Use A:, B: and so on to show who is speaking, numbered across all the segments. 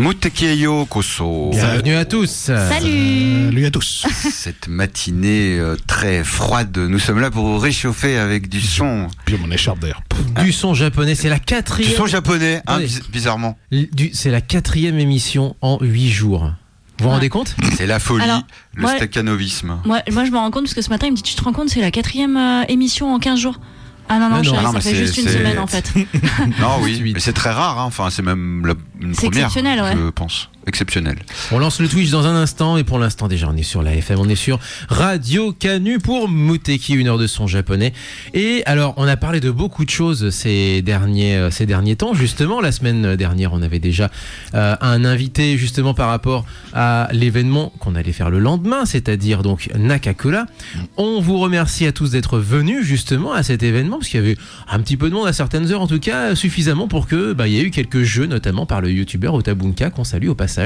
A: Mutekiyo Koso.
B: Bienvenue à tous.
C: Salut à tous.
A: Cette matinée très froide, nous sommes là pour vous réchauffer avec du son.
C: Puis mon écharpe d'ailleurs.
B: Du son japonais, c'est la quatrième.
A: Du son japonais, hein, bizarrement.
B: C'est la quatrième émission en 8 jours. Vous vous rendez compte ?
A: C'est la folie,
D: alors,
A: le staccanovisme.
D: Moi, je me rends compte parce que ce matin, il me dit, tu te rends compte, c'est la quatrième émission en 15 jours. Ah non, chérie, ça fait juste une semaine en fait.
A: Non, oui, mais c'est très rare, hein. Enfin, c'est même une première,
D: exceptionnel, ouais.
A: je pense. Exceptionnel.
B: On lance le Twitch dans un instant, et pour l'instant déjà on est sur la FM, on est sur Radio Kanu pour Muteki, 1 heure de son japonais. Et alors on a parlé de beaucoup de choses ces derniers temps. Justement, la semaine dernière on avait déjà un invité justement par rapport à l'événement qu'on allait faire le lendemain, c'est-à-dire donc Nakakura. On vous remercie à tous d'être venus justement à cet événement, parce qu'il y avait un petit peu de monde à certaines heures, en tout cas suffisamment pour que il y a eu quelques jeux, notamment par le youtubeur Otabunka, qu'on salue au passage,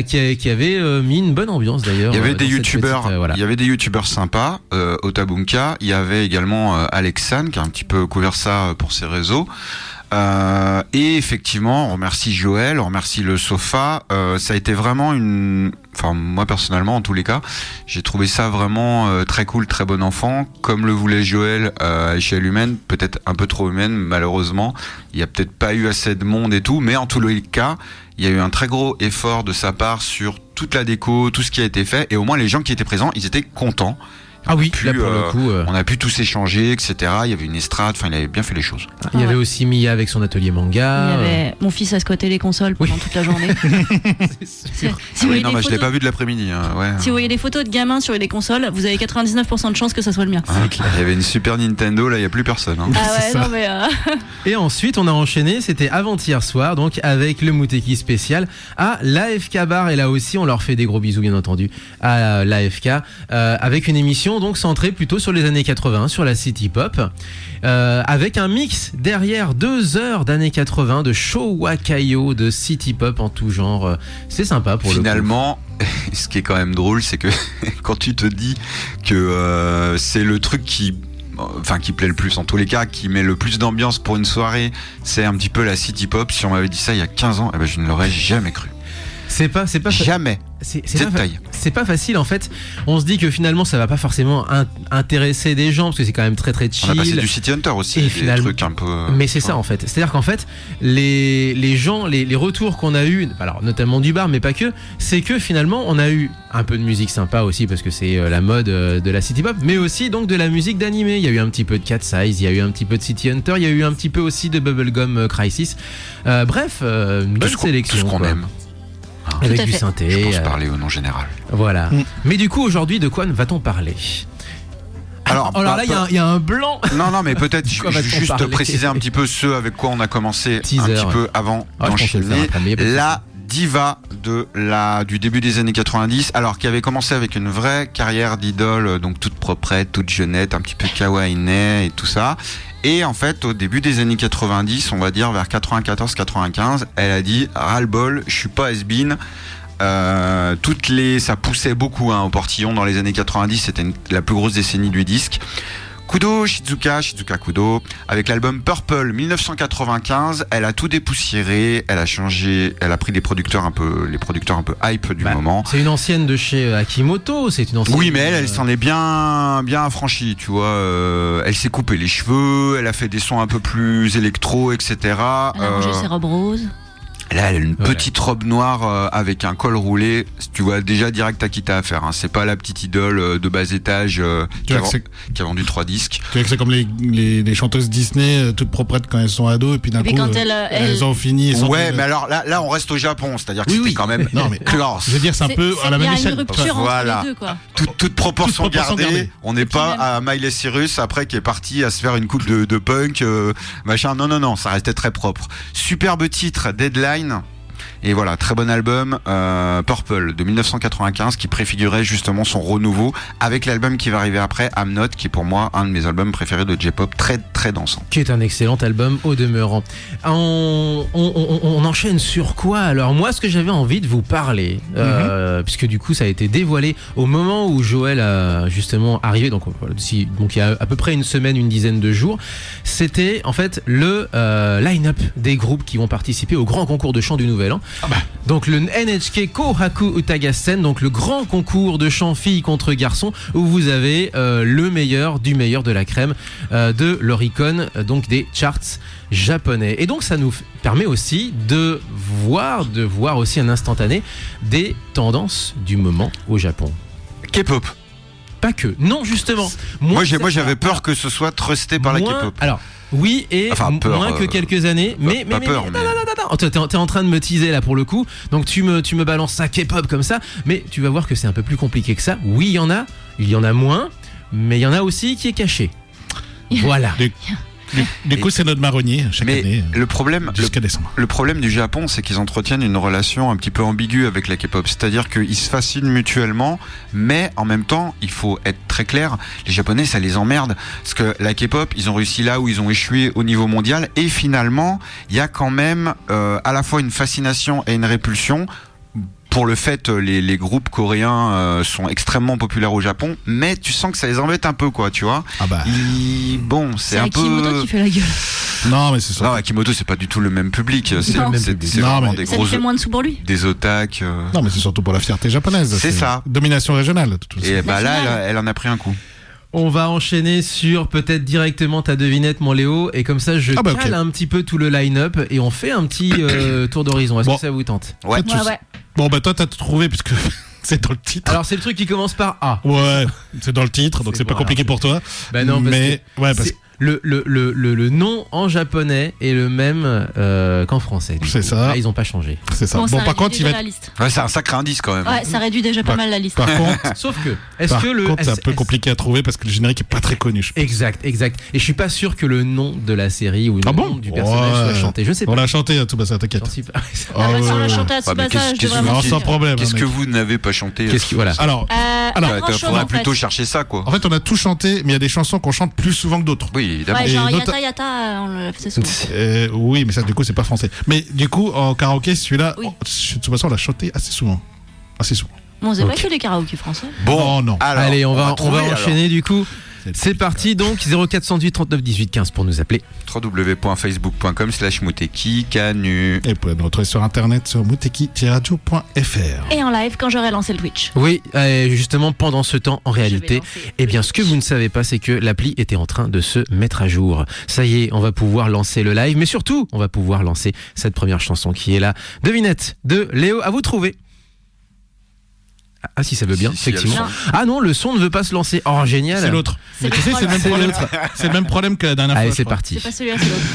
B: qui avait mis une bonne ambiance d'ailleurs.
A: Il y avait des youtubeurs, il y avait des youtubeurs sympas, Otabunka, il y avait également Alexan qui a un petit peu couvert ça pour ses réseaux. Et effectivement, on remercie Joël, on remercie le Sofa. Ça a été vraiment enfin moi personnellement en tous les cas, j'ai trouvé ça vraiment très cool, très bon enfant, comme le voulait Joël à échelle humaine, peut-être un peu trop humaine malheureusement. Il y a peut-être pas eu assez de monde et tout, mais en tous les cas, il y a eu un très gros effort de sa part sur toute la déco, tout ce qui a été fait, et au moins les gens qui étaient présents, ils étaient contents.
B: Ah oui, là pour le coup.
A: On a pu tous échanger, etc. Il y avait une estrade, enfin il avait bien fait les choses.
B: Il y avait aussi Mia avec son atelier manga.
D: Il y avait mon fils à squatter les consoles pendant toute la journée.
A: Je l'ai pas vu de l'après-midi.
D: Si vous voyez des photos de gamins sur les consoles, vous avez 99% de chances que ça soit le mien.
A: Il y avait une Super Nintendo, là il n'y a plus personne.
D: Ah ouais, non mais.
B: Et ensuite on a enchaîné, c'était avant-hier soir, donc avec le Mouteki spécial à l'AFK Bar, et là aussi on leur fait des gros bisous bien entendu à l'AFK, avec une émission donc centrée plutôt sur les années 80, sur la city pop, avec un mix derrière 2 heures d'années 80 de Showa Kaio, de city pop en tout genre. C'est sympa pour
A: finalement, ce qui est quand même drôle, c'est que quand tu te dis que c'est le truc qui plaît le plus en tous les cas, qui met le plus d'ambiance pour une soirée, c'est un petit peu la city pop. Si on m'avait dit ça il y a 15 ans, je ne l'aurais jamais cru.
B: C'est pas
A: jamais.
B: C'est pas facile en fait. On se dit que finalement ça va pas forcément intéresser des gens parce que c'est quand même très très chill.
A: On a passé du City Hunter aussi, des trucs un peu.
B: Mais c'est ça en fait. C'est-à-dire qu'en fait les gens, les retours qu'on a eu, alors notamment du bar, mais pas que, c'est que finalement on a eu un peu de musique sympa aussi parce que c'est la mode de la city pop, mais aussi donc de la musique d'animé. Il y a eu un petit peu de Cat Size, il y a eu un petit peu de City Hunter, il y a eu un petit peu aussi de Bubblegum Crisis. Bref, une bonne sélection.
A: Tout ce qu'on aime.
B: Avec du synthé.
A: Je pense parler au nom général.
B: Voilà. Mais du coup, aujourd'hui, de quoi va-t-on parler ? Alors là, il y a un blanc.
A: Non, mais peut-être juste préciser un petit peu ce avec quoi on a commencé un petit peu avant d'enchaîner. La diva du début des années 90, alors qui avait commencé avec une vraie carrière d'idole, donc toute proprette, toute jeunette, un petit peu kawaii et tout ça. Et en fait, au début des années 90, on va dire vers 94-95, elle a dit ras-le-bol, je suis pas has-been. Ça poussait beaucoup au portillon dans les années 90, c'était la plus grosse décennie du disque. Kudo Shizuka Kudo, avec l'album Purple 1995, elle a tout dépoussiéré, elle a changé, elle a pris les producteurs un peu hype du moment.
B: C'est une ancienne de chez Akimoto, c'est une ancienne.
A: Oui, mais elle s'en est bien affranchie, tu vois. Elle s'est coupé les cheveux, elle a fait des sons un peu plus électro, etc.
D: Elle a rangé ses robes roses.
A: Là, elle a une petite robe noire avec un col roulé. Tu vois déjà direct à qui t'as affaire. C'est pas la petite idole de bas étage qui a vendu 3 disques.
C: Tu vois que c'est comme les chanteuses Disney toutes proprettes quand elles sont ados et puis d'un coup elles ont fini.
A: Ouais, mais alors là on reste au Japon, c'est-à-dire que c'était quand même classe.
C: Je veux dire, c'est un peu à la même échelle.
D: Il y a une rupture entre les deux, quoi.
A: Toute proportion gardée. On n'est pas à Miley Cyrus après qui est parti à se faire une coupe de punk machin. Non, ça restait très propre. Superbe titre, Deadline. Et voilà, très bon album, Purple de 1995, qui préfigurait justement son renouveau avec l'album qui va arriver après, I'm Not, qui est pour moi un de mes albums préférés de J-pop, très très dansant.
B: Qui est un excellent album au demeurant. On enchaîne sur quoi alors ? Moi, ce que j'avais envie de vous parler, puisque du coup ça a été dévoilé au moment où Joël a justement arrivé, donc il y a à peu près une semaine, une dizaine de jours, c'était en fait le line-up des groupes qui vont participer au grand concours de chant du Nouvel An. Donc le NHK Kohaku Utagassen, donc le grand concours de chant filles contre garçons, où vous avez le meilleur du meilleur de la crème de l'Oricon, donc des charts japonais. Et donc ça nous permet aussi de voir aussi un instantané des tendances du moment au Japon.
A: K-pop.
B: Pas que. Non, justement.
A: Moi j'avais peur que ce soit trusté par la K-pop.
B: Alors, oui, et moins que quelques années. Mais non. T'es en train de me teaser là pour le coup. Donc tu me balances ça K-pop comme ça. Mais tu vas voir que c'est un peu plus compliqué que ça. Oui, il y en a moins. Mais il y en a aussi qui est caché. Voilà.
C: Du coup, c'est notre marronnier chaque année.
A: Le problème du Japon, c'est qu'ils entretiennent une relation un petit peu ambiguë avec la K-pop. C'est-à-dire qu'ils se fascinent mutuellement, mais en même temps, il faut être très clair, les Japonais, ça les emmerde. Parce que la K-pop, ils ont réussi là où ils ont échoué au niveau mondial. Et finalement, il y a quand même à la fois une fascination et une répulsion. Pour le fait, les groupes coréens sont extrêmement populaires au Japon, mais tu sens que ça les embête un peu, quoi, tu vois. C'est un peu.
D: Akimoto qui fait la gueule.
C: Non, mais c'est ça.
A: Non, Akimoto, c'est pas du tout le même public. C'est vraiment des gros.
D: Ça fait moins de sous pour lui.
A: Des otaques.
C: Non, mais c'est surtout pour la fierté japonaise.
A: C'est ça.
C: Domination régionale.
A: Et là, elle en a pris un coup.
B: On va enchaîner sur peut-être directement ta devinette, mon Léo, et comme ça je cale un petit peu tout le line-up et on fait un petit tour d'horizon. Est-ce que ça vous tente ?
A: Ouais.
C: Bon, toi t'as tout trouvé puisque C'est dans le titre.
B: Alors c'est le truc qui commence par A.
C: Ouais, c'est dans le titre, donc c'est pas compliqué pour toi.
B: Bah non, parce que le nom en japonais est le même qu'en français.
C: C'est ça.
B: Là, ils n'ont pas changé.
C: C'est ça. Bon, par contre,
A: c'est un sacré indice quand même.
D: Ouais, ça réduit déjà pas mal la liste.
C: Par contre,
B: sauf que
C: c'est un peu compliqué à trouver parce que le générique est pas très connu.
B: Exact. Et je suis pas sûr que le nom de la série ou le nom du personnage soit chanté. Je sais pas.
C: On l'a chanté à Tsubasa, t'inquiète.
D: On l'a chanté à Tsubasa, je devrais
C: m'en sans problème.
A: Qu'est-ce que vous n'avez pas chanté?
B: Voilà.
C: Alors,
A: il faudrait plutôt chercher ça, quoi.
C: En fait, on a tout chanté, mais il y a des chansons qu'on chante plus souvent que d'autres.
A: Oui, évidemment.
D: Ouais, genre Yata Yata, on le faisait souvent.
C: Oui, mais ça, du coup, c'est pas français. Mais du coup, en karaoké, celui-là, de toute façon, on l'a chanté assez souvent.
D: Bon, c'est pas que les karaokés français.
C: Bon, non.
B: Alors, allez, on va enchaîner du coup. C'est parti donc, 0408 39 18 15 pour nous appeler.
A: www.facebook.com/Muteki Canu.
C: Et vous pouvez nous retrouver sur internet sur muteki-radio.fr.
D: Et en live quand j'aurai lancé le Twitch.
B: Oui, justement pendant ce temps, en réalité, ce que vous ne savez pas, c'est que l'appli était en train de se mettre à jour. Ça y est, on va pouvoir lancer le live, mais surtout, on va pouvoir lancer cette première chanson qui est la devinette de Léo. À vous de trouver. Ah si ça veut bien, effectivement. Ah non, le son ne veut pas se lancer. Oh génial.
C: C'est l'autre. Mais tu sais, c'est le même problème que la dernière fois.
B: Allez, c'est parti.
D: C'est pas celui-là, c'est l'autre.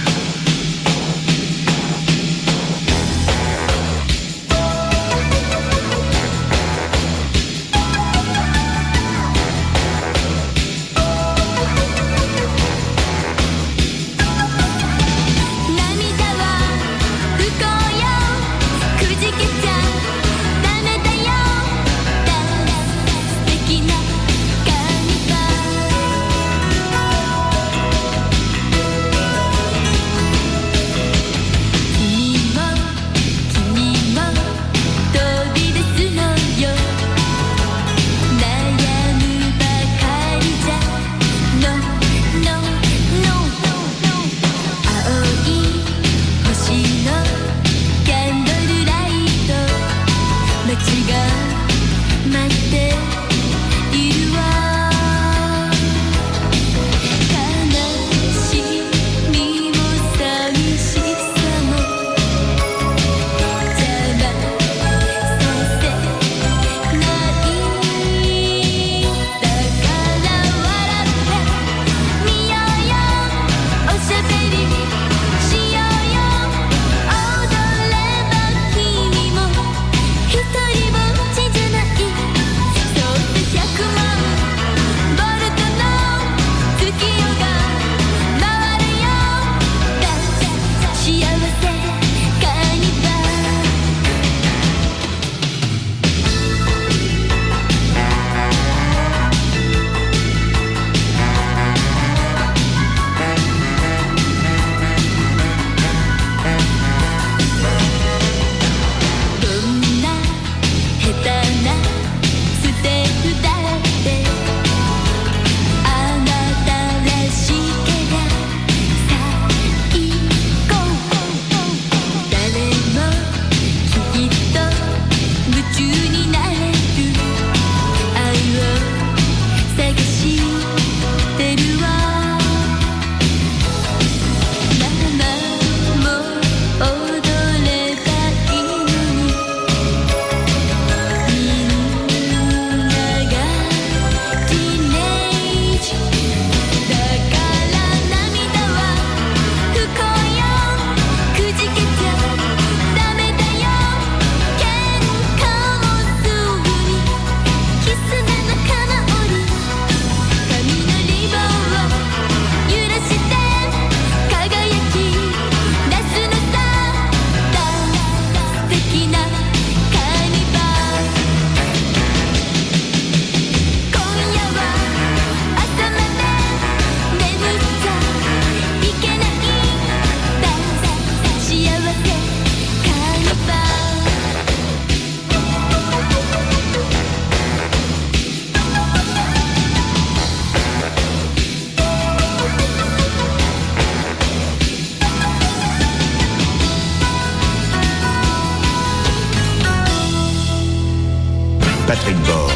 E: Patrick Borg,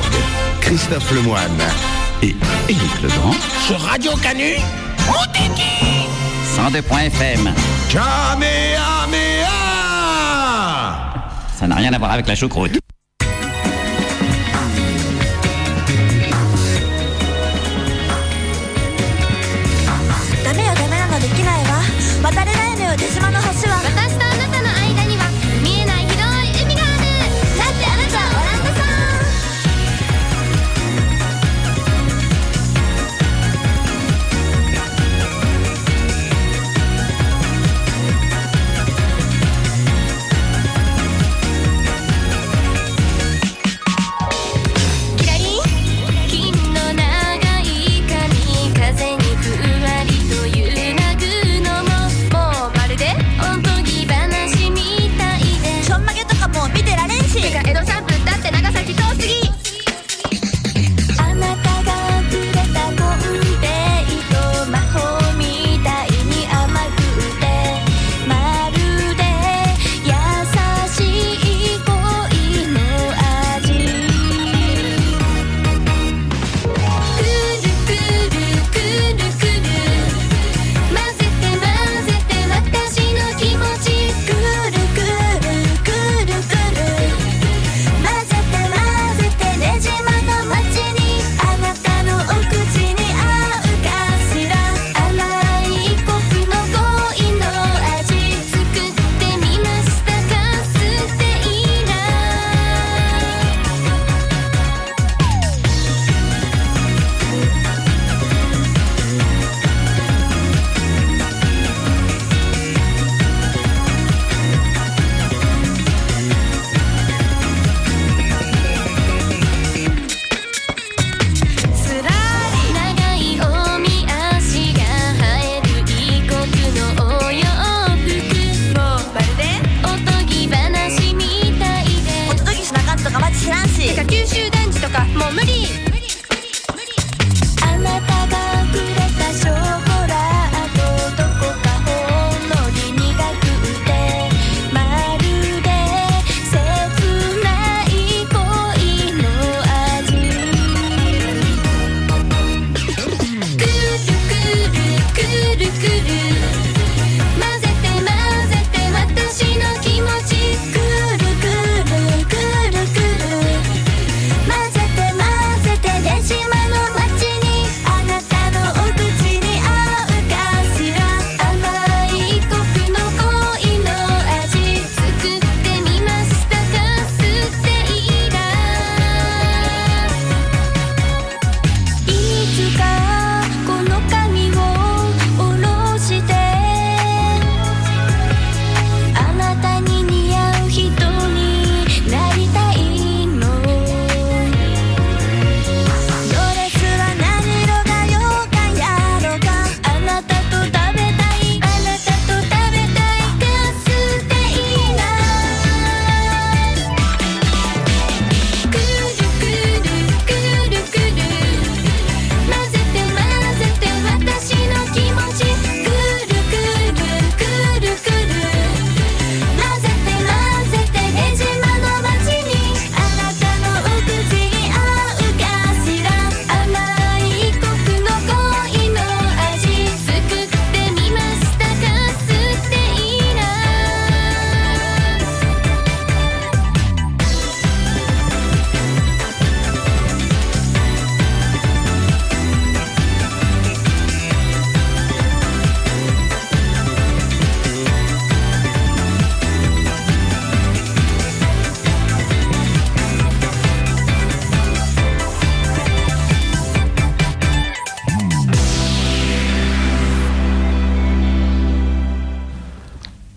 E: Christophe Lemoine et Éric Legrand
F: sur Radio Canu, Muteki
E: 102.fm.
F: Kamehameha.
E: Ça n'a rien à voir avec la choucroute.
G: 渡れないのよ出島の橋は。私とあなたの間には見えない広い海がある。だってあなたはオランダさん。キラリン金の長い髪風にふわりと揺らぐのももうまるでおとぎ話みたいでちょんまげとかもう見てられんしてか江戸散歩だって長崎遠すぎ。あなたがくれたコンペイト魔法みたいに甘くてまるで優しい恋の味。くるくるくるくる混ぜて混ぜて私の気持ちくるくるくるくる混ぜて混ぜてねじまの街にあなたのお口に合うかしら。甘いコクの恋の味作ってみましたかステイラ。すらり長いおみ足が生える異国のお洋服もうまるでおとぎ話みたいでおととぎしなかったかマジ知らんし。てか九州男児とかもう無理。あなたがくれたショコラートどこかほんのり苦くてまるで切ない恋の味。くるくるくるくる混ぜて混ぜて私の気持ちくるくるくるくる混ぜて混ぜて出島の街にあなたのお口に合うかしら。甘いコクの恋の味作ってみましたかステイラ。いつかこの髪を下ろしてあなたに似合う人になりたいの。ドレスは何色がようかやろかあなたと食べたいあなたと食べたいかステイラ。くるくるくるくる混ぜて混ぜて私の気持ちくるくるくるくる混ぜて混ぜてねじまの街にあなたのお口に合うかしら。甘いコクの恋の味作ってみましたかステイラ。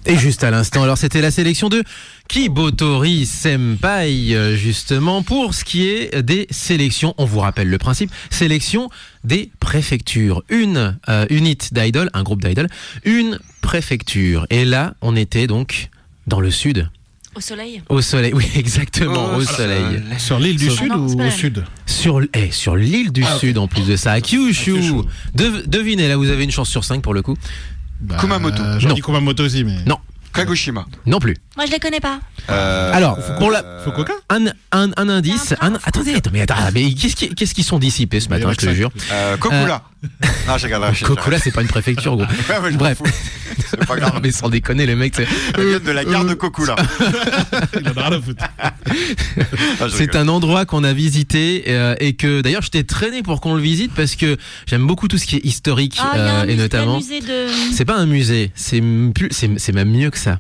B: Et juste à l'instant, alors c'était la sélection de Kibotori Senpai, justement, pour ce qui est des sélections. On vous rappelle le principe, sélection des préfectures. Une unit d'idol, un groupe d'idol, une préfecture. Et là, on était donc dans le sud.
D: Au soleil.
B: Au soleil, oui, exactement, au soleil.
C: Sur l'île du Sud ou au Sud?
B: Sur l'île du Sud, en plus de ça, à Kyushu. Devinez, là, vous avez une chance sur 5 pour le coup.
A: Kumamoto.
C: J'en dis Kumamoto aussi, mais.
B: Non.
A: Kagoshima.
B: Non plus.
D: Moi, je les connais pas.
B: Alors, pour la
C: Fukuoka.
B: un indice. Attendez, mais qu'est-ce qu'ils sont dissipés ce matin, je te jure.
A: Kokura. Non, j'ai regardé.
B: Kokura, c'est pas une préfecture, gros. Bref.
A: C'est pas grave.
B: Mais sans déconner, le mec, c'est.
A: Il vient de la gare de Coco, là.
C: Il en a rien à foutre.
B: C'est un endroit qu'on a visité et que d'ailleurs je t'ai traîné pour qu'on le visite parce que j'aime beaucoup tout ce qui est historique et notamment. C'est pas un musée, c'est même mieux que ça.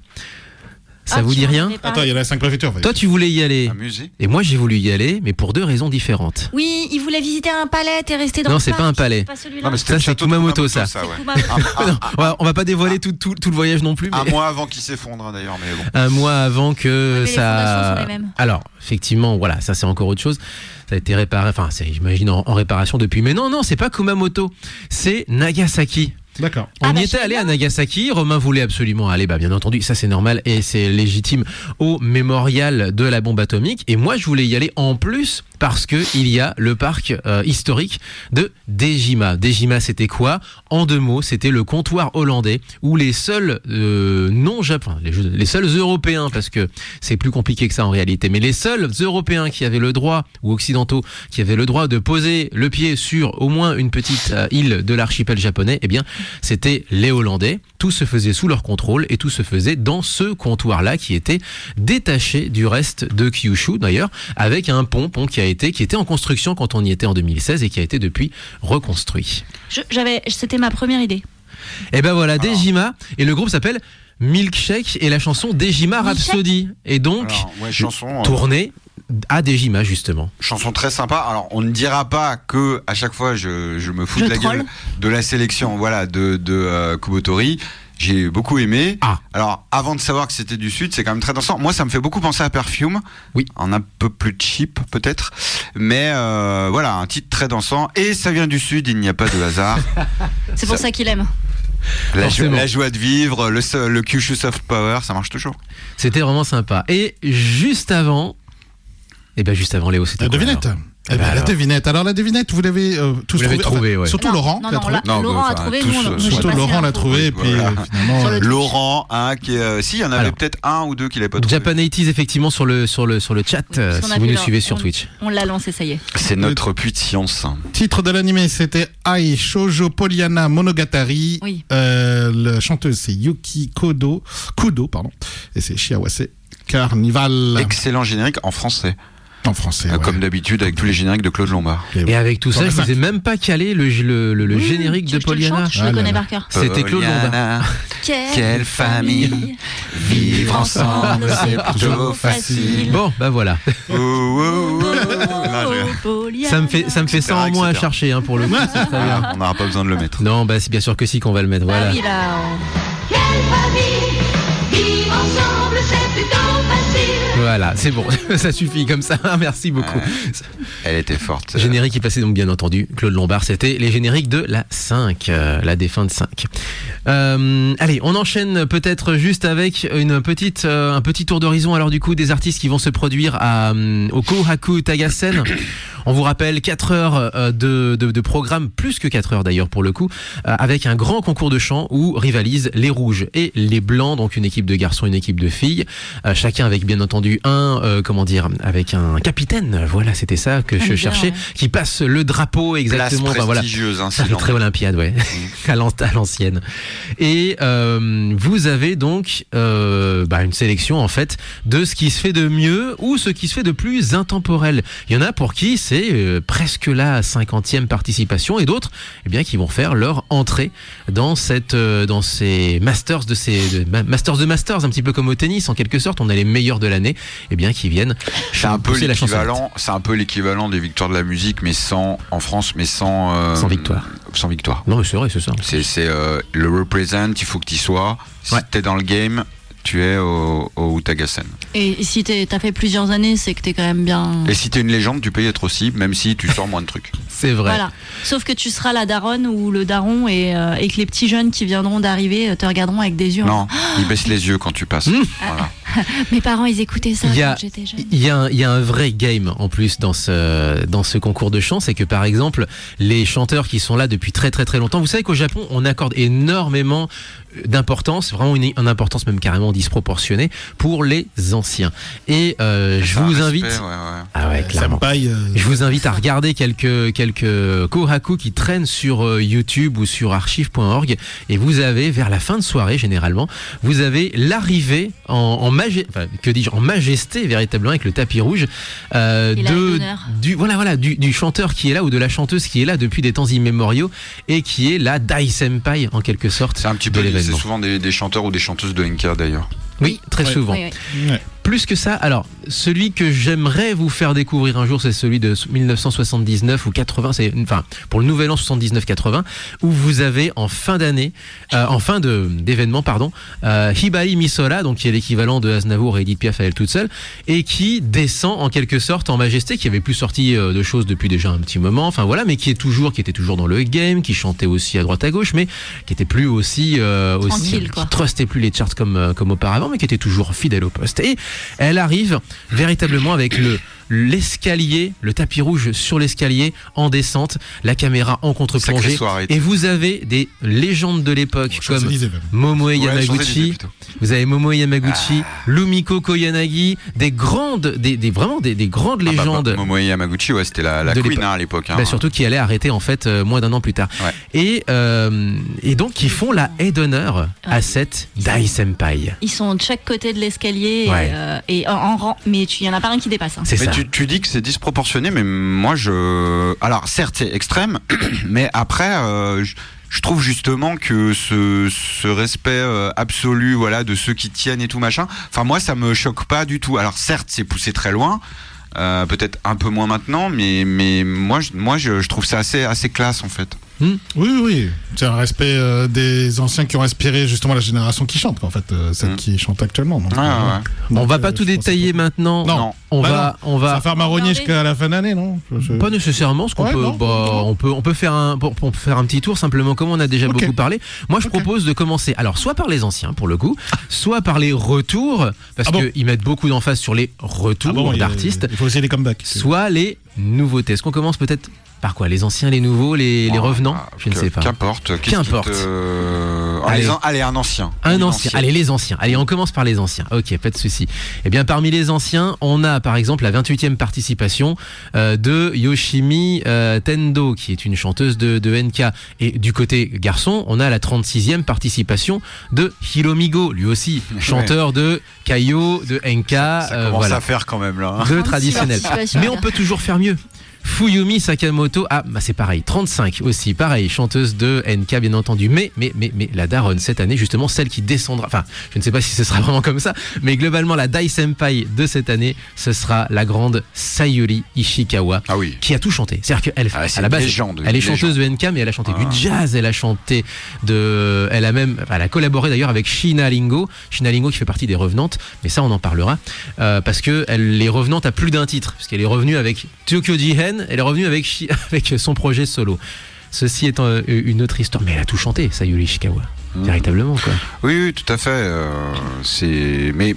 B: Ça vous dit rien?
C: Attends, il y en a 5 préfectures.
B: Toi, tu voulais y aller.
A: Un musée.
B: Et moi, j'ai voulu y aller, mais pour 2 raisons différentes.
D: Oui, il voulait visiter un palais, t'es resté dans
B: non,
D: le
B: c'est
D: parc,
B: pas un palais.
D: pas celui-là.
A: Non, mais
B: Ça, c'est Kumamoto, ça.
A: Ouais.
B: On va pas dévoiler tout le voyage non plus.
A: Un
B: Mais...
A: mois avant qu'il s'effondre, d'ailleurs, mais bon.
B: Un mois avant que
D: mais
B: ça.
D: les fondations sont les mêmes.
B: Alors, effectivement, voilà, ça c'est encore autre chose. Ça a été réparé, enfin, j'imagine en réparation depuis. Mais non, c'est pas Kumamoto, c'est Nagasaki.
C: D'accord.
B: On y était allé à Nagasaki, Romain voulait absolument aller, bien entendu, ça c'est normal et c'est légitime, au mémorial de la bombe atomique. Et moi je voulais y aller en plus parce que il y a le parc historique de Dejima. Dejima, c'était quoi? En 2 mots, c'était le comptoir hollandais où les seuls les seuls Européens, parce que c'est plus compliqué que ça en réalité, mais les seuls Européens qui avaient le droit, ou occidentaux, qui avaient le droit de poser le pied sur au moins une petite île de l'archipel japonais, eh bien, c'était les Hollandais. Tout se faisait sous leur contrôle et tout se faisait dans ce comptoir-là qui était détaché du reste de Kyushu, d'ailleurs, avec un pont qui était en construction quand on y était en 2016 et qui a été depuis reconstruit.
D: C'était ma première idée.
B: Et ben voilà, Dejima, et le groupe s'appelle Milkshake et la chanson Dejima Rhapsody. Et donc, tournée à Dejima, justement.
A: Chanson très sympa. Alors, on ne dira pas que à chaque fois je me fous de la gueule de la sélection, voilà, de Kubotori. J'ai beaucoup aimé. Alors, avant de savoir que c'était du Sud, c'est quand même très dansant. Moi, ça me fait beaucoup penser à Perfume.
B: Oui.
A: En un peu plus cheap, peut-être. Mais voilà, un titre très dansant. Et ça vient du Sud, il n'y a pas de hasard.
D: C'est pour ça qu'il aime.
A: La joie de vivre, le Kyushu Soft Power, ça marche toujours.
B: C'était vraiment sympa. Et juste avant, Léo, c'était
C: la devinette. La devinette. Alors la devinette, vous l'avez tous
B: trouvé, ouais.
C: Surtout Laurent.
D: Laurent a trouvé.
C: Surtout Laurent l'a trouvé. Et puis finalement,
A: Laurent, qui si, il y en avait peut-être 1 ou 2 qui l'avaient pas trouvé.
B: Japan 80s, effectivement, sur le chat, si vous nous suivez sur Twitch.
D: On l'a lancé, ça y est.
A: C'est notre puits de science.
C: Titre de l'animé, c'était Ai Shoujo Pollyanna Monogatari.
D: Oui.
C: La chanteuse, c'est Yuki Kudo, et c'est Shiawase Carnival.
A: Excellent générique en français.
C: En français,
A: comme d'habitude avec tous les génériques de Claude Lombard.
B: Et avec tout ça, je vous ai même pas calé le générique de Pollyanna.
D: Je le connais par cœur.
B: C'était Claude Lombard.
A: Quelle famille, vivre ensemble, c'est plutôt facile.
B: Bon, voilà. Ça me fait ça en moins à chercher, pour le coup.
A: On n'aura pas besoin de le mettre.
B: Non, c'est bien sûr que si qu'on va le mettre. Voilà.
G: Quelle famille, vivre ensemble, c'est plutôt facile.
B: Voilà, c'est bon, ça suffit comme ça, merci beaucoup.
A: Elle était forte.
B: Générique qui passait donc bien entendu, Claude Lombard, c'était les génériques de la 5, la défunte 5. Allez, on enchaîne peut-être juste avec un petit tour d'horizon alors du coup des artistes qui vont se produire au Kohaku Tagasen. On vous rappelle 4 heures de programme, plus que 4 heures d'ailleurs pour le coup, avec un grand concours de chant où rivalisent les rouges et les blancs, donc une équipe de garçons, une équipe de filles, chacun avec bien entendu avec un capitaine, voilà c'était ça que je cherchais, qui passe le drapeau exactement.
A: Place prestigieuse,
B: ça fait très olympiade, ouais, à l'ancienne. Et vous avez donc une sélection en fait de ce qui se fait de mieux ou ce qui se fait de plus intemporel. Il y en a pour qui c'est presque la 50e participation et d'autres qui vont faire leur entrée dans ces masters de masters, un petit peu comme au tennis en quelque sorte. On a les meilleurs de l'année qui viennent.
A: C'est un peu l'équivalent des victoires de la musique mais sans victoire. Sans victoire.
B: Non mais c'est vrai, c'est ça.
A: C'est le represent, il faut que tu y sois. Si t'es dans le game, tu es au Tagasen.
D: Et si t'as fait plusieurs années, c'est que t'es quand même bien.
A: Et si t'es une légende, tu peux y être aussi, même si tu sors moins de trucs.
B: C'est vrai.
D: Voilà. Sauf que tu seras la daronne ou le daron et que les petits jeunes qui viendront d'arriver te regarderont avec des yeux.
A: Non, ils baissent les yeux quand tu passes. Voilà.
D: Mes parents, ils écoutaient ça quand j'étais jeune.
B: Il y a un vrai game en plus dans ce concours de chant, c'est que par exemple, les chanteurs qui sont là depuis très très très longtemps, vous savez qu'au Japon, on accorde énormément d'importance, vraiment une importance même carrément disproportionnée pour les anciens. Et je vous invite, ah ouais, clairement. Je vous invite à regarder quelques kohaku qui traînent sur YouTube ou sur archive.org, et vous avez vers la fin de soirée généralement, vous avez l'arrivée en majesté véritablement avec le tapis rouge du chanteur qui est là ou de la chanteuse qui est là depuis des temps immémoriaux et qui est la Dai Senpai en quelque sorte.
A: C'est un petit peu c'est souvent des chanteurs ou des chanteuses de NK d'ailleurs.
B: Oui, très souvent.
D: Oui.
B: Plus que ça, alors, celui que j'aimerais vous faire découvrir un jour, c'est celui de 1979 ou 80, pour le nouvel an 79-80, où vous avez en fin d'année, d'événement, Hibari Misora, donc qui est l'équivalent de Aznavour et Edith Piaf à elle toute seule, et qui descend en quelque sorte en majesté, qui avait plus sorti de choses depuis déjà un petit moment, mais qui était toujours dans le game, qui chantait aussi à droite à gauche, mais qui était plus aussi qui trustait plus les charts comme auparavant, mais qui était toujours fidèle au poste. Et elle arrive véritablement avec l'escalier, le tapis rouge sur l'escalier en descente, la caméra en contre-plongée, et vous avez des légendes de l'époque comme Momoe Yamaguchi, vous avez Momoe Yamaguchi, Lumiko Koyanagi, des grandes légendes.
A: Momoe Yamaguchi, c'était la queen à l'époque.
B: Surtout qui allait arrêter en fait moins d'un an plus tard. Ouais. Et donc ils font la aide d'honneur à cette Dai Senpai.
D: Ils sont de chaque côté de l'escalier et en rang, mais il y en a pas un qui dépasse.
B: C'est ça.
A: Tu dis que c'est disproportionné, mais moi alors certes c'est extrême, mais après je trouve justement que ce respect absolu de ceux qui tiennent et tout machin, moi ça me choque pas du tout. Alors certes c'est poussé très loin, peut-être un peu moins maintenant, mais moi je trouve ça assez classe en fait.
C: Oui, c'est un respect des anciens qui ont inspiré justement la génération qui chante, en fait, celle qui chante actuellement. Donc,
B: on va pas tout détailler maintenant.
C: Non.
B: On va. Ça
C: va faire marronnier jusqu'à la fin d'année, non?
B: Pas nécessairement, parce qu'on on peut faire un petit tour simplement, comme on a déjà beaucoup parlé. Moi, je propose de commencer. Alors, soit par les anciens pour le coup, soit par les retours, parce qu'ils mettent beaucoup d'emphase sur les retours d'artistes.
C: Il faut aussi les comebacks.
B: Soit les nouveautés. Est-ce qu'on commence peut-être par quoi? Les anciens, les nouveaux, les revenants? Je ne sais pas.
A: Qu'importe. Allez, un ancien.
B: Allez, les anciens. Allez, on commence par les anciens. Ok, pas de souci. Eh bien, parmi les anciens, on a par exemple la 28e participation de Yoshimi Tendo, qui est une chanteuse de NK. Et du côté garçon, on a la 36e participation de Hiromigo, lui aussi, chanteur de Kaio, de NK.
A: Ça commence à faire quand même là.
B: De traditionnel. Mais on peut toujours faire mieux. Fuyumi Sakamoto, c'est pareil, 35 aussi, pareil, chanteuse de NK bien entendu, mais la daronne cette année, justement celle qui descendra, je ne sais pas si ce sera vraiment comme ça, mais globalement la Dai Senpai de cette année, ce sera la grande Sayuri Ishikawa, qui a tout chanté. C'est-à-dire qu'elle, à la base, elle est chanteuse de NK, mais elle a chanté du jazz, elle a chanté elle a collaboré d'ailleurs avec Shina Lingo qui fait partie des Revenantes, mais ça on en parlera, parce que elle est revenante à plus d'un titre, parce qu'elle est revenue avec Tokyo Jihen, elle est revenue avec son projet solo. Ceci étant une autre histoire, mais elle a tout chanté, Sayuri Ishikawa. Véritablement quoi.
A: Oui, tout à fait. Mais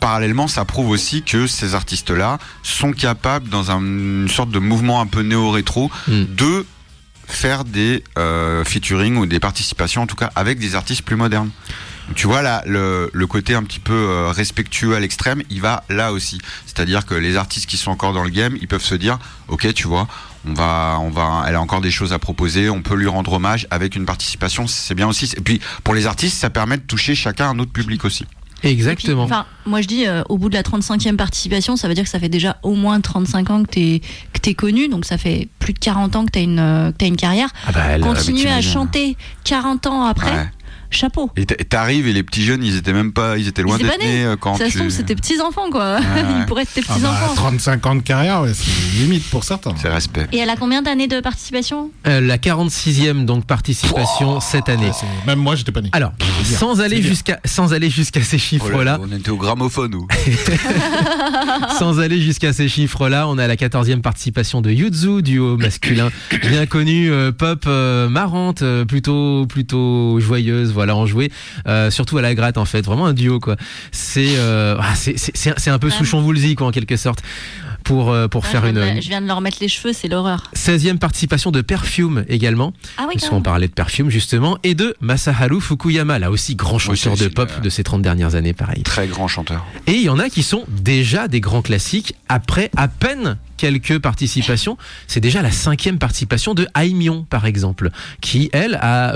A: parallèlement, ça prouve aussi que ces artistes-là sont capables, dans une sorte de mouvement un peu néo-rétro, de faire des featuring ou des participations, en tout cas avec des artistes plus modernes. Tu vois là, le côté un petit peu respectueux à l'extrême, il va là aussi. C'est-à-dire que les artistes qui sont encore dans le game, ils peuvent se dire, ok, tu vois, elle a encore des choses à proposer, on peut lui rendre hommage avec une participation, c'est bien aussi. Et puis pour les artistes, ça permet de toucher chacun un autre public aussi.
B: Exactement.
D: Puis, moi je dis au bout de la 35e participation, ça veut dire que ça fait déjà au moins 35 ans que t'es connu, donc ça fait plus de 40 ans que t'as une carrière. Continuer à chanter 40 ans après. Ouais. Chapeau.
A: Et t'arrives et les petits jeunes, ils étaient loin d'être nés quand
D: ça se trouve, c'était petits enfants quoi. Ils pourraient être tes petits enfants.
C: 35 ans de carrière, c'est limite pour certains.
A: C'est respect.
D: Et elle a combien d'années de participation?
B: La 46e donc participation cette année.
C: Même moi, j'étais pas né.
B: Alors, sans aller jusqu'à ces chiffres-là.
A: On était au gramophone ou.
B: Sans aller jusqu'à ces chiffres-là, on a la 14e participation de Yuzu, duo masculin bien connu, pop marrante, plutôt joyeuse. voilà, on jouait surtout à la gratte en fait, vraiment un duo quoi. C'est un peu Souchon-Woolsey quoi en quelque sorte. Pour faire
D: je viens de leur mettre les cheveux, c'est l'horreur.
B: 16e participation de Perfume également, puisqu'on parlait de Perfume justement, et de Masaharu Fukuyama, là aussi grand chanteur de pop de ces 30 dernières années, pareil.
A: Très grand chanteur.
B: Et il y en a qui sont déjà des grands classiques après à peine quelques participations. C'est déjà la 5e participation de Aimion, par exemple, qui, elle, a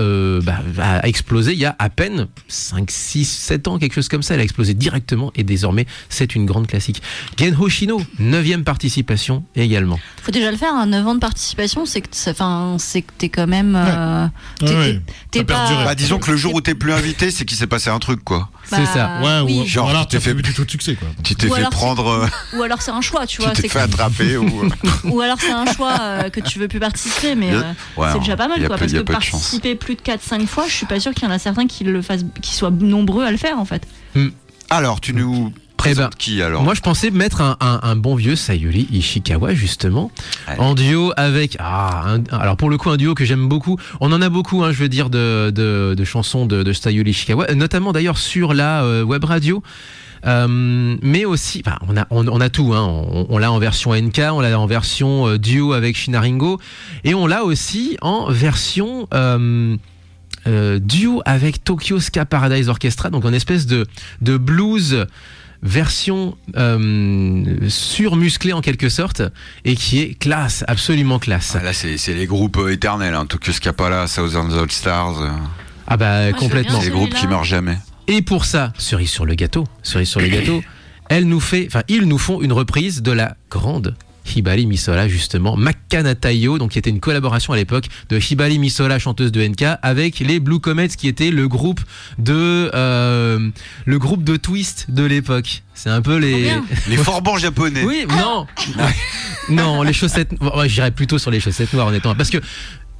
B: explosé il y a à peine 5, 6, 7 ans, quelque chose comme ça. Elle a explosé directement et désormais, c'est une grande classique. Gen Hoshino, 9e participation également.
D: Faut déjà le faire, 9 ans de participation, c'est que t'es quand même...
C: t'es pas...
A: disons que le jour où t'es plus invité, c'est qu'il s'est passé un truc, quoi.
B: C'est ça.
C: Ouais,
D: oui.
C: Ou alors tu t'es fait du tout de succès, quoi.
A: Tu t'es fait prendre...
D: Ou alors c'est un choix, tu vois.
A: Tu t'es fait attraper
D: ou alors c'est un choix que tu veux plus participer, mais c'est déjà pas mal, quoi. Parce que participer plus de 4-5 fois, je suis pas sûr qu'il y en a certains qui soient nombreux à le faire, en fait.
A: Alors, tu nous... qui alors?
B: Moi je pensais mettre un bon vieux Sayuri Ishikawa justement. Allez. En duo avec alors pour le coup un duo que j'aime beaucoup. On en a beaucoup je veux dire de chansons de Sayuri Ishikawa, notamment d'ailleurs sur la web radio. Mais aussi, on a tout. On l'a en version NK, on l'a en version duo avec Shinaringo, et on l'a aussi en version duo avec Tokyo Ska Paradise Orchestra, donc une espèce de blues version surmusclée en quelque sorte, et qui est classe, absolument classe.
A: Là c'est les groupes éternels, Tokyo Ska Paradise, Southern All Stars.
B: Complètement.
A: C'est les groupes qui meurent jamais.
B: Et pour ça, cerise sur le gâteau, ils nous font une reprise de la grande Hibari Misora, justement, Makana Taiyo, donc qui était une collaboration à l'époque de Hibari Misora, chanteuse de NK, avec les Blue Comets, qui était le groupe de Twist de l'époque. C'est un peu les
A: forbans japonais.
B: Oui, non, les chaussettes. J'irais plutôt sur les chaussettes noires, honnêtement, parce que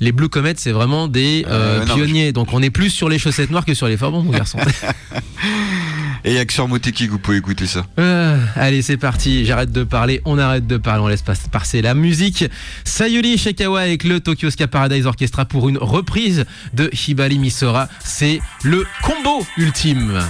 B: les Blue Comets, c'est vraiment des pionniers. Donc on est plus sur les chaussettes noires que sur les forbans, mon garçon.
A: Et il y a que sur Moteki que vous pouvez écouter ça.
B: Allez, c'est parti. J'arrête de parler. On arrête de parler. On laisse passer la musique. Sayuri Ishikawa avec le Tokyo Ska Paradise Orchestra pour une reprise de Hibari Misora. C'est le combo ultime.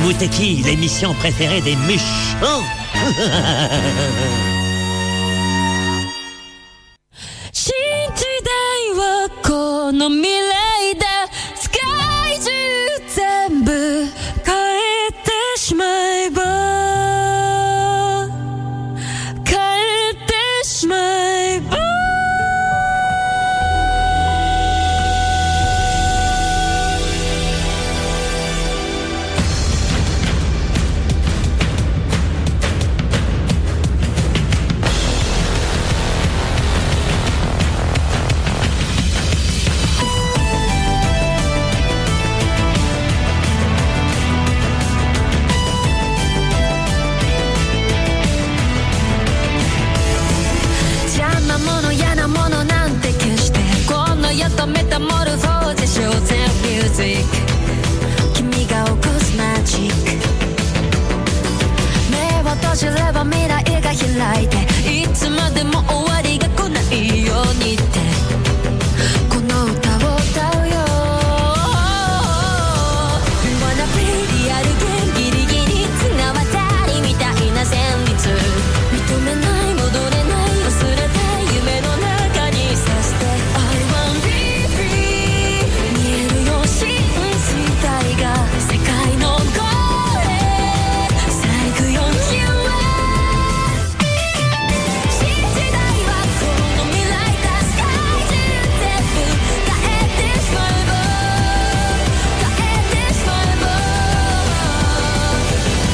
F: Muteki, l'émission préférée des méchants.
G: 新時代はこの未来で世界中全部変えてしまえば変えてしまえばメタモルフォーゼショーゼミュージック君が起こすマジック目を閉じれば未来が開いていつまでも終わりが来ないようにってこの歌を歌うよ Wanna be リアルゲンギリギリ綱渡りみたいな旋律認めない戻れない忘れた夢の中にさして I want be世界の声咲くようには新時代はこの未来だ世界中全部変えてしまえば変えてしまえば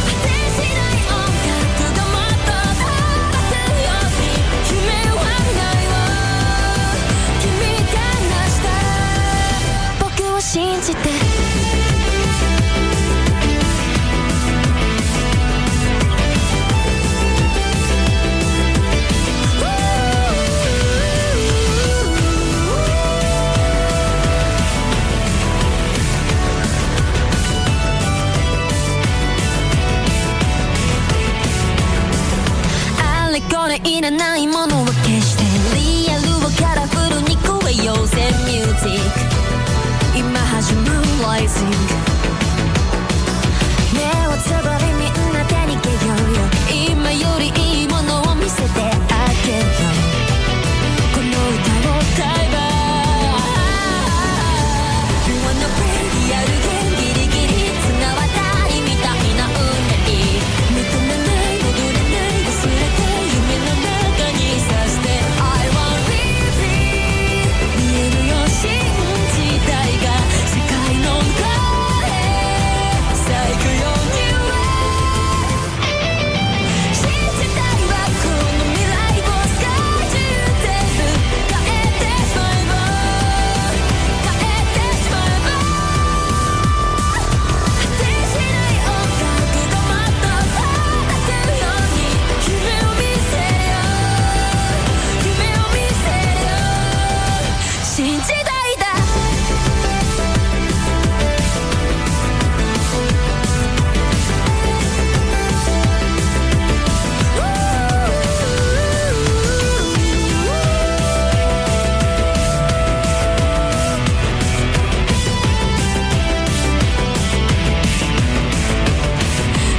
G: 果てしない音楽がもっと飛ばすように夢はないわ君が成した僕を信じていらないものを消してリアルをカラフルに超えようぜミュージック今始まるライジング目をつぶりみんな手にけようよ今よりいいものを見せてあげるよこの歌を歌えば You wanna play リアルゲンギリギリ綱渡りみたいな運命認めない戻れない忘れて夢の中にさして I want be free 見えるよ新時代が世界の声咲くようには新時代はこの未来を世界中全部変えてしまえば変えてしまえば果てしない音楽がもっと飛ばすように夢を見せるよ夢を見せるよ新時代だ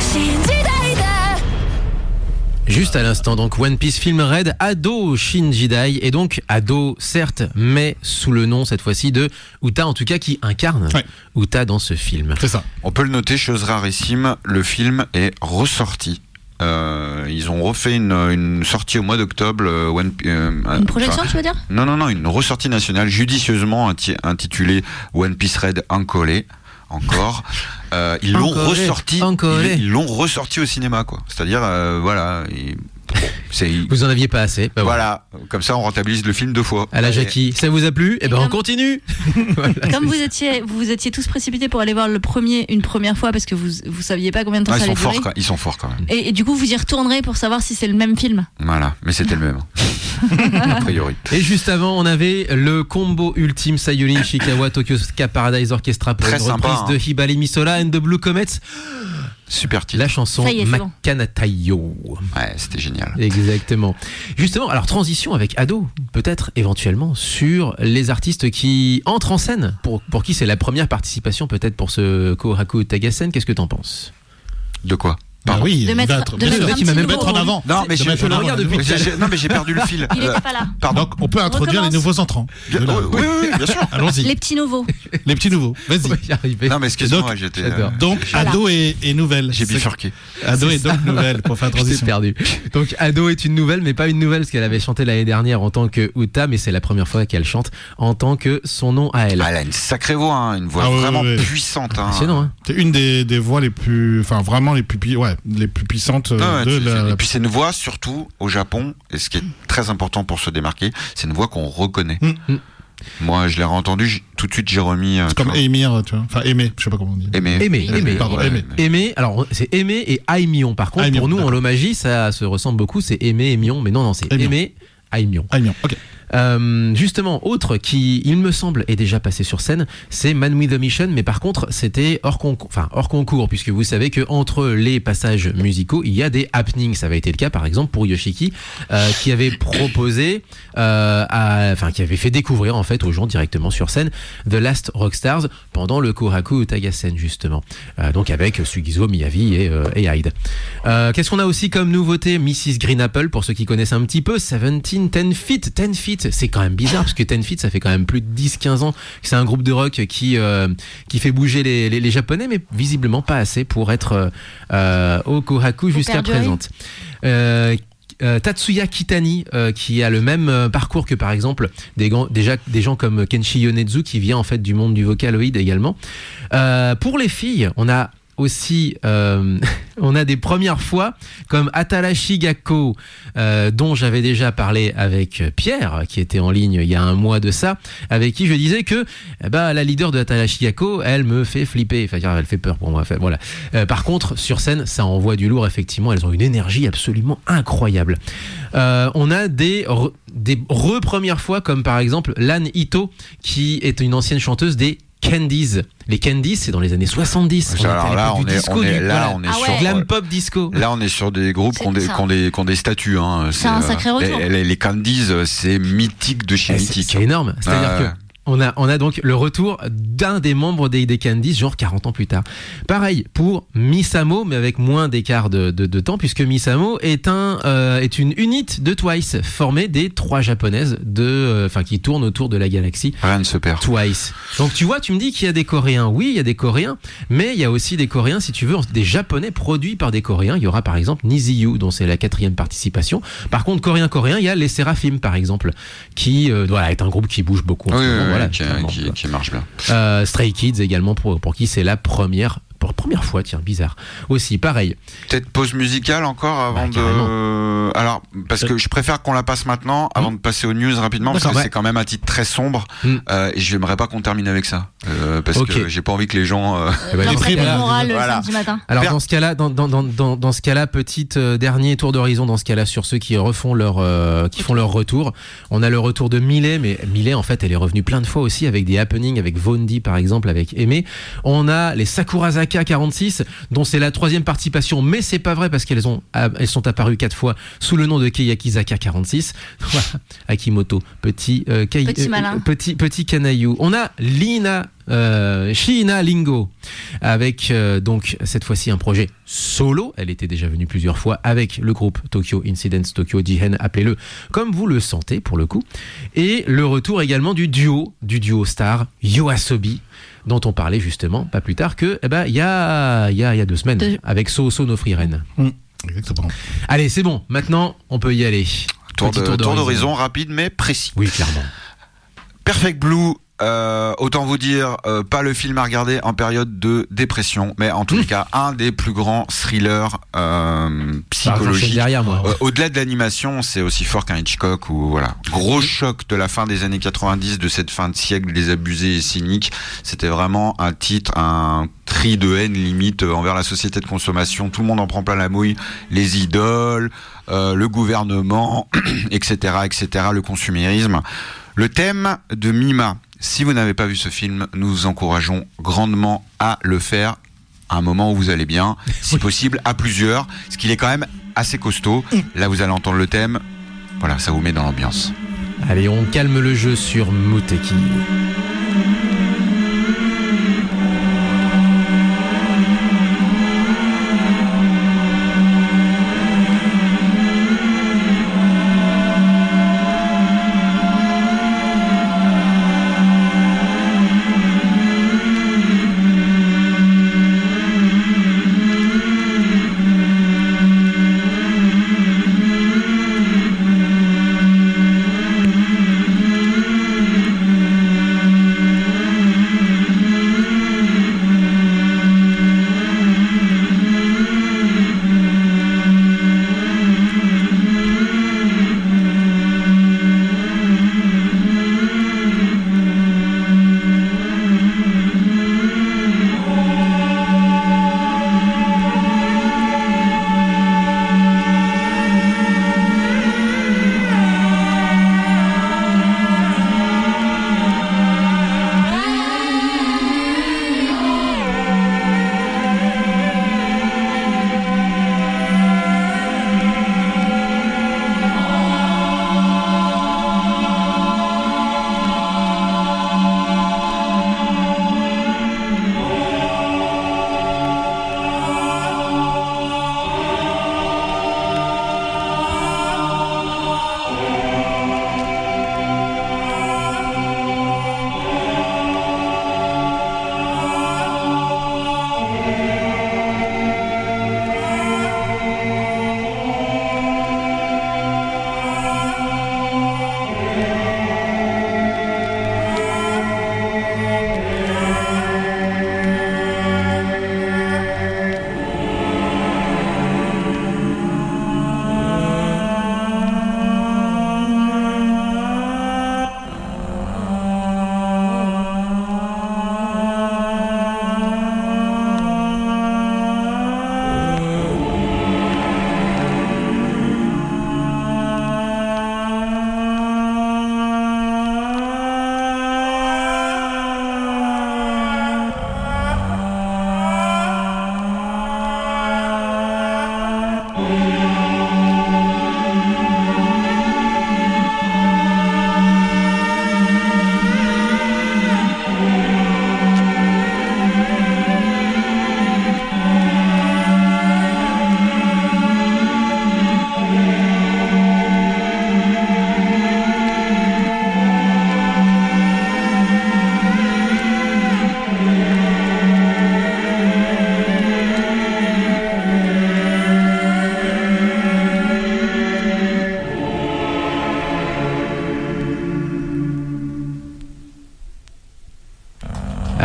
G: 新時代だ
B: Juste à l'instant, donc One Piece Film Red, Ado Shinji Dai, et donc Ado certes, mais sous le nom cette fois-ci de Uta, en tout cas qui incarne Uta dans ce film.
C: C'est ça.
A: On peut le noter, chose rarissime, le film est ressorti. Ils ont refait une sortie au mois d'octobre.
D: Une projection, tu veux dire?
A: Non, une ressortie nationale judicieusement intitulée One Piece Red Encolé. Encore, ils l'ont ressorti. Ils l'ont ressorti au cinéma, quoi. C'est-à-dire, voilà.
B: Vous en aviez pas assez.
A: Bah voilà, comme ça on rentabilise le film 2 fois.
B: À la Jackie, ça vous a plu? Eh ben on continue.
D: Voilà, comme vous étiez tous précipités pour aller voir le premier une première fois parce que vous saviez pas combien de temps ça allait durer.
A: Ils sont forts quand même.
D: Et du coup vous y retournerez pour savoir si c'est le même film.
A: Voilà, mais c'était le même. A priori.
B: Et juste avant, on avait le combo ultime Sayuri Ishikawa Tokyo Ska Paradise Orchestra pour une reprise de Hibari Misola and the Blue Comets.
A: Super titre.
B: La chanson Makanatayo.
A: Ouais, c'était génial.
B: Exactement. Justement, alors transition avec Ado, peut-être éventuellement sur les artistes qui entrent en scène, pour qui c'est la première participation peut-être pour ce Kohaku Tagasen. Qu'est-ce que t'en penses?
A: De quoi?
C: Bah oui,
D: De mettre
C: bien sûr,
D: un
C: il va
D: petit
C: mettre en
D: nouveau.
C: avant.
A: Non, mais
C: De mettre en avant.
A: non, mais j'ai perdu le fil.
D: Il était pas là.
A: Pardon.
C: Donc, on peut introduire les
D: Recommence.
C: nouveaux entrants.
A: Oui, bien sûr.
C: Allons-y.
D: Les petits nouveaux.
C: Les petits nouveaux. Vas-y.
B: On va y arriver.
A: Non, mais excuse-moi,
C: Donc,
A: j'étais.
B: j'adore.
C: Donc,
D: Voilà.
C: Ado et nouvelle.
A: J'ai
C: C'est-
A: bifurqué.
C: Ado et donc nouvelle pour faire la
B: Je t'ai
C: transition.
B: perdu. Donc Ado est une nouvelle, mais pas une nouvelle parce qu'elle avait chanté l'année dernière en tant que Uta, mais c'est la première fois qu'elle chante en tant que son nom à elle.
A: Ah, elle a une sacrée voix, hein, une voix
C: Ah, ouais,
A: vraiment
C: ouais.
A: puissante. Hein.
B: Impressionnant, hein.
C: C'est une des voix les plus, enfin vraiment les plus puissantes
A: Ah ouais,
C: de la.
A: Et puis c'est une voix surtout au Japon, et ce qui est très important pour se démarquer, c'est une voix qu'on reconnaît. Moi, je l'ai entendue, tout de suite j'ai remis.
C: C'est comme Émir, tu vois. Enfin Aimé, je sais pas comment on dit.
B: Aimé.
C: Pardon,
A: Ouais,
C: Aimé.
B: Aimé, alors c'est Aimé et Aimion. Par contre,
C: Aimion,
B: pour nous, en
C: d'accord.
B: Lomagie, ça se ressemble beaucoup. C'est Aimé, Aimion, mais non, c'est
C: Aimion.
B: Aimé, Aimion.
C: Aimion, ok.
B: Justement, autre qui, il me semble, est déjà passé sur scène, c'est Man with a Mission, mais par contre, c'était hors concours, puisque vous savez que entre les passages musicaux, il y a des happenings. Ça avait été le cas, par exemple, pour Yoshiki, qui avait proposé, qui avait fait découvrir en fait aux gens directement sur scène The Last Rockstars pendant le Kohaku Utagasen justement. Donc avec Sugizo, Miyavi et Hyde. Qu'est-ce qu'on a aussi comme nouveauté? Mrs. Green Apple, pour ceux qui connaissent un petit peu, 17 10 Feet. 10 Feet, c'est quand même bizarre parce que 10 Feet, ça fait quand même plus de 10-15 ans que c'est un groupe de rock qui fait bouger les Japonais, mais visiblement pas assez pour être au Kohaku jusqu'à
D: perdurer.
B: présent. Tatsuya Kitani, qui a le même parcours que par exemple des gens comme Kenshi Yonezu, qui vient en fait du monde du Vocaloid également. Pour les filles, on a aussi on a des premières fois comme Atarashi Gakko, dont j'avais déjà parlé avec Pierre, qui était en ligne il y a un mois de ça, avec qui je disais que la leader de Atarashi Gakko, elle me fait flipper, enfin elle fait peur pour moi. Enfin, voilà. Par contre, sur scène, ça envoie du lourd, effectivement, elles ont une énergie absolument incroyable. On a des premières fois comme par exemple Lan Ito, qui est une ancienne chanteuse des Candies. Les Candies, c'est dans les années 70.
A: Alors là, on est sur
B: glam pop disco.
A: Là, on est sur des groupes qui ont des statuts. Hein.
D: C'est un sacré retour.
A: Les Candies, c'est mythique de chez mythique.
B: C'est énorme. C'est-à-dire que on a donc le retour d'un des membres des Candies, genre 40 ans plus tard. Pareil pour Misamo, mais avec moins d'écart de temps, puisque Misamo est une unit de Twice, formée des 3 japonaises qui tournent autour de la galaxie.
A: Rien ne se perd.
B: Twice. Donc tu vois, tu me dis qu'il y a des Coréens. Oui, il y a des Coréens, mais il y a aussi des Coréens, si tu veux, des Japonais produits par des Coréens. Il y aura par exemple Niziyu, dont c'est la 4e participation. Par contre, coréen, il y a les Seraphim, par exemple, qui est un groupe qui bouge beaucoup.
A: Qui marche bien.
B: Stray Kids également, pour qui c'est la première fois, tiens, bizarre. Aussi, pareil.
A: Peut-être pause musicale encore avant de.
B: Carrément.
A: Alors, parce que je préfère qu'on la passe maintenant, avant de passer aux news rapidement, parce que c'est quand même un titre très sombre, et j'aimerais pas qu'on termine avec ça, parce que j'ai pas envie que les gens.
D: Le samedi matin.
B: Alors dans ce cas-là, petite dernier tour d'horizon dans ce cas-là sur ceux qui font leur retour. On a le retour de Millet, mais Millet en fait elle est revenue plein de fois aussi avec des happenings, avec Vondi par exemple, avec Aimé. On a les Sakurazaka 46, dont c'est la 3e participation, mais c'est pas vrai parce qu'elles sont apparues 4 fois sous le nom de Keyakizaka 46. Voilà. Akimoto, petit
D: malin.
B: petit canaillou. On a Shiina Lingo, avec donc cette fois-ci un projet solo. Elle était déjà venue plusieurs fois avec le groupe Tokyo Incidents, Tokyo Jihen, appelez-le comme vous le sentez pour le coup. Et le retour également du duo star YOASOBI, dont on parlait justement pas plus tard que il y a 2 semaines avec So no Frieren.
C: Exactement.
B: Allez, c'est bon, maintenant on peut y aller.
A: Tour d'horizon rapide mais précis.
B: Oui, clairement.
A: Perfect Blue. Autant vous dire, pas le film à regarder en période de dépression, mais en tous les cas, un des plus grands thrillers psychologiques.
B: Derrière moi.
A: Au-delà de l'animation, c'est aussi fort qu'un Hitchcock, ou voilà. Gros choc de la fin des années 90, de cette fin de siècle des abusés et cyniques. C'était vraiment un titre, un cri de haine limite envers la société de consommation. Tout le monde en prend plein la mouille. Les idoles, le gouvernement, etc., le consumérisme. Le thème de Mima. Si vous n'avez pas vu ce film, nous vous encourageons grandement à le faire à un moment où vous allez bien, si possible à plusieurs, ce qui est quand même assez costaud. Là, vous allez entendre le thème. Voilà, ça vous met dans l'ambiance.
B: Allez, on calme le jeu sur Muteki.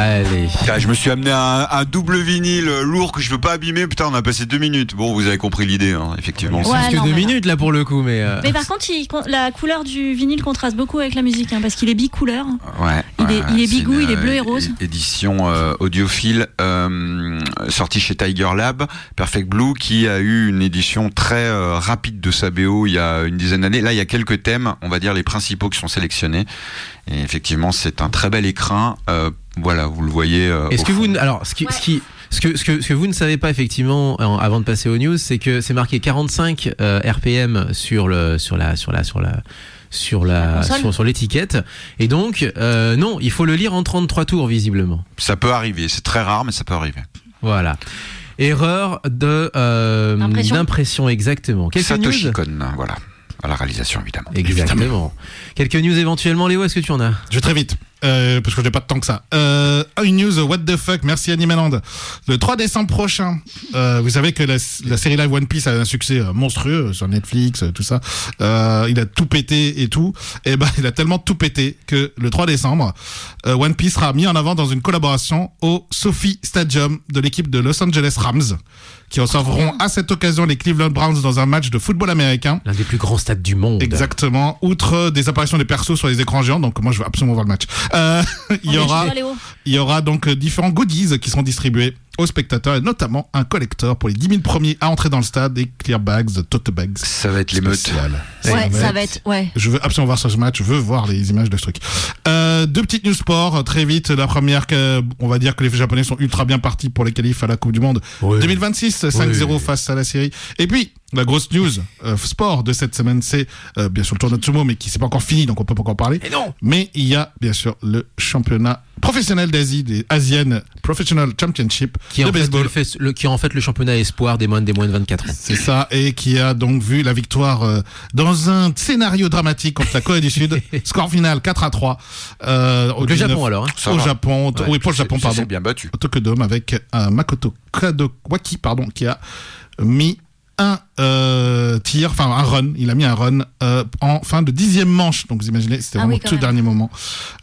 B: Allez.
A: Je me suis amené un double vinyle lourd que je veux pas abîmer. Putain, on a passé 2 minutes. Bon, vous avez compris l'idée, hein, effectivement.
B: C'est plus que 2 minutes là pour le coup, mais.
D: Mais par contre, la couleur du vinyle contraste beaucoup avec la musique, hein, parce qu'il est bicouleur.
A: Ouais.
D: Il est bigou, il est bleu et rose.
A: Édition audiophile sortie chez Tiger Lab, Perfect Blue, qui a eu une édition très rapide de sa BO il y a une dizaine d'années. Là, il y a quelques thèmes, on va dire les principaux qui sont sélectionnés. Et effectivement, c'est un très bel écrin. Voilà, vous le voyez.
B: Est-ce que vous, alors, ce que vous ne savez pas effectivement avant de passer aux news, c'est que c'est marqué 45 RPM sur l'étiquette, et donc non, il faut le lire en 33 tours visiblement.
A: Ça peut arriver, c'est très rare, mais ça peut arriver.
B: Voilà. Erreur d'impression, exactement. Quelques
A: Satoshi
B: news.
A: Kon, voilà. À la réalisation, évidemment.
B: Exactement. Quelques news éventuellement, Léo, est-ce que tu en as?
C: Je vais très vite, parce que je n'ai pas de temps que ça. Une news, what the fuck, merci Animeland. Le 3 décembre prochain, vous savez que la série live One Piece a un succès monstrueux sur Netflix, tout ça. Il a tout pété et tout. Et ben, il a tellement tout pété que le 3 décembre, One Piece sera mis en avant dans une collaboration au SoFi Stadium de l'équipe de Los Angeles Rams, qui recevront à cette occasion les Cleveland Browns dans un match de football américain.
B: L'un des plus grands stades du monde.
C: Exactement. Outre des apparitions des persos sur les écrans géants, donc moi je veux absolument voir le match. Il y aura donc différents goodies qui seront distribués aux spectateurs, et notamment un collector pour les 10 000 premiers à entrer dans le stade, des clear bags, tote bags.
A: Ça va être l'émeute.
D: Ouais, ça va être. Ouais.
C: Je veux absolument voir ce match, je veux voir les images de ce truc. 2 petites news sport, très vite. La première, on va dire que les Japonais sont ultra bien partis pour les qualifs à la Coupe du Monde 2026, 5-0 face à la Syrie. Et puis, la grosse news sport de cette semaine, c'est bien sûr le tournoi de sumo, mais qui s'est pas encore fini, donc on peut pas encore parler.
B: Et non.
C: Mais il y a bien sûr le championnat professionnel d'Asie, des Asian Professional Championship de baseball.
B: Qui est en fait le championnat espoir des moins de 24 ans.
C: C'est ça, et qui a donc vu la victoire dans un scénario dramatique contre la Corée du Sud. Score final 4-3.
B: Le Japon alors. Hein.
C: Au Japon, oui, pour le Japon, pardon.
A: C'est bien battu.
C: Au Tokyo Dome avec Makoto Kadowaki, qui a mis un tir, enfin un run, il a mis un run en fin de 10e manche, donc vous imaginez, c'était vraiment tout dernier moment.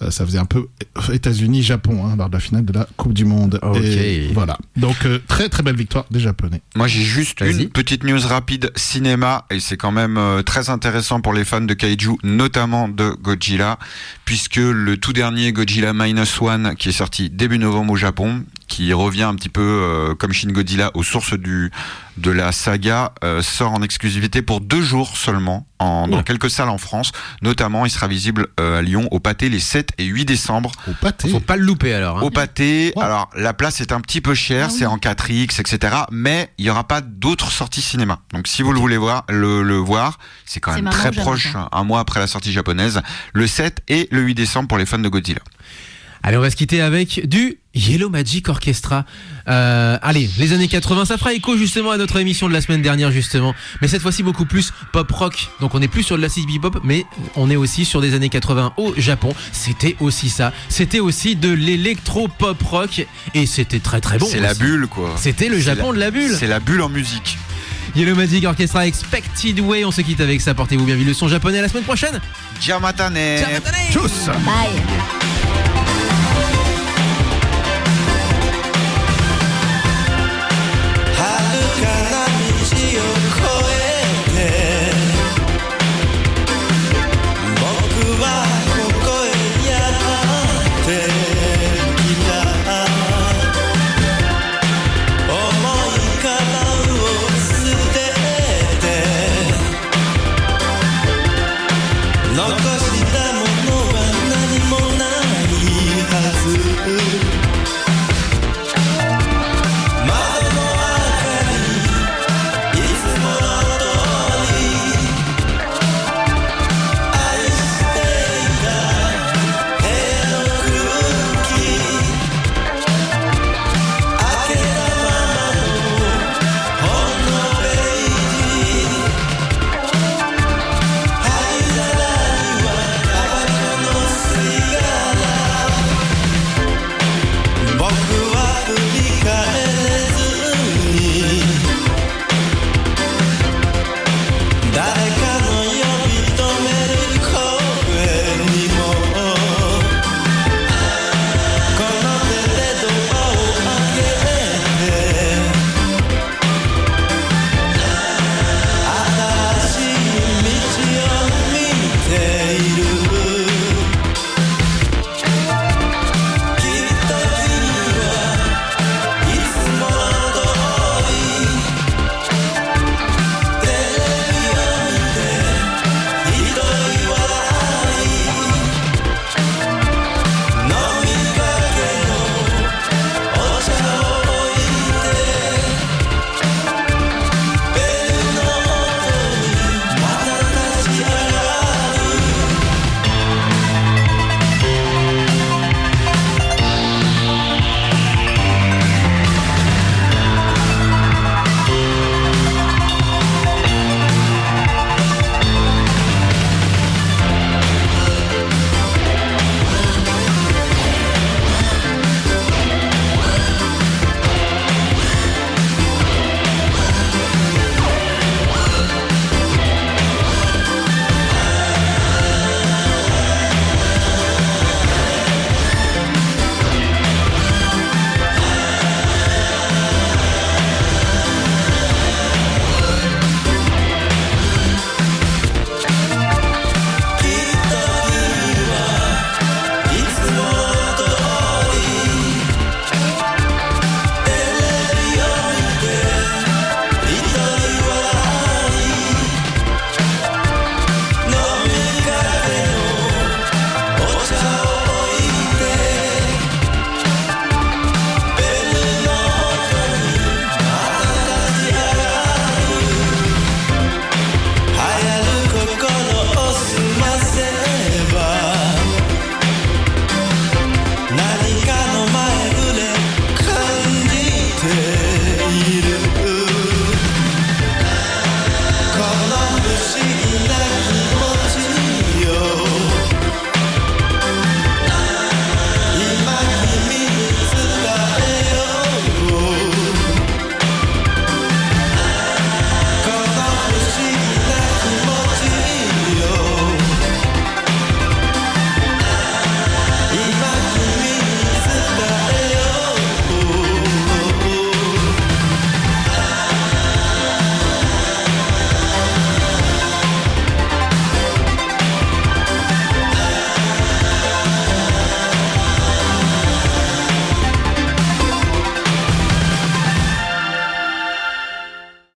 C: Ça faisait un peu États-Unis-Japon, lors de la finale de la Coupe du Monde.
B: Okay.
C: Et voilà, donc très très belle victoire des Japonais.
A: Moi j'ai juste une petite news rapide cinéma, et c'est quand même très intéressant pour les fans de Kaiju, notamment de Godzilla, puisque le tout dernier Godzilla -1 qui est sorti début novembre au Japon, qui revient un petit peu comme Shin Godzilla aux sources de la saga, sort en exclusivité pour 2 jours seulement dans quelques salles en France. Notamment, il sera visible à Lyon au Pâté les 7 et 8 décembre.
C: Au Pâté.
B: Faut pas le louper alors. Hein.
A: Au Pâté. Wow. Alors, la place est un petit peu chère, c'est en 4X, etc. Mais il y aura pas d'autres sorties cinéma. Donc, si vous le voulez voir, le voir, c'est quand même très proche, un mois après la sortie japonaise, le 7 et le 8 décembre pour les fans de Godzilla.
B: Allez, on va se quitter avec du Yellow Magic Orchestra. Allez, les années 80, ça fera écho justement à notre émission de la semaine dernière justement, mais cette fois-ci beaucoup plus pop rock. Donc on n'est plus sur de la city pop, mais on est aussi sur des années 80 au Japon. C'était aussi ça, c'était aussi de l'électro pop rock, et c'était très très bon.
A: C'est aussi la bulle quoi.
B: C'était le Japon de la bulle.
A: C'est la bulle en musique.
B: Yellow Magic Orchestra, Expected Way. On se quitte avec ça. Portez-vous bien, vive le son japonais. À la semaine prochaine.
A: Jamatane.
C: Tchuss.
D: Bye.
H: 遥かな道を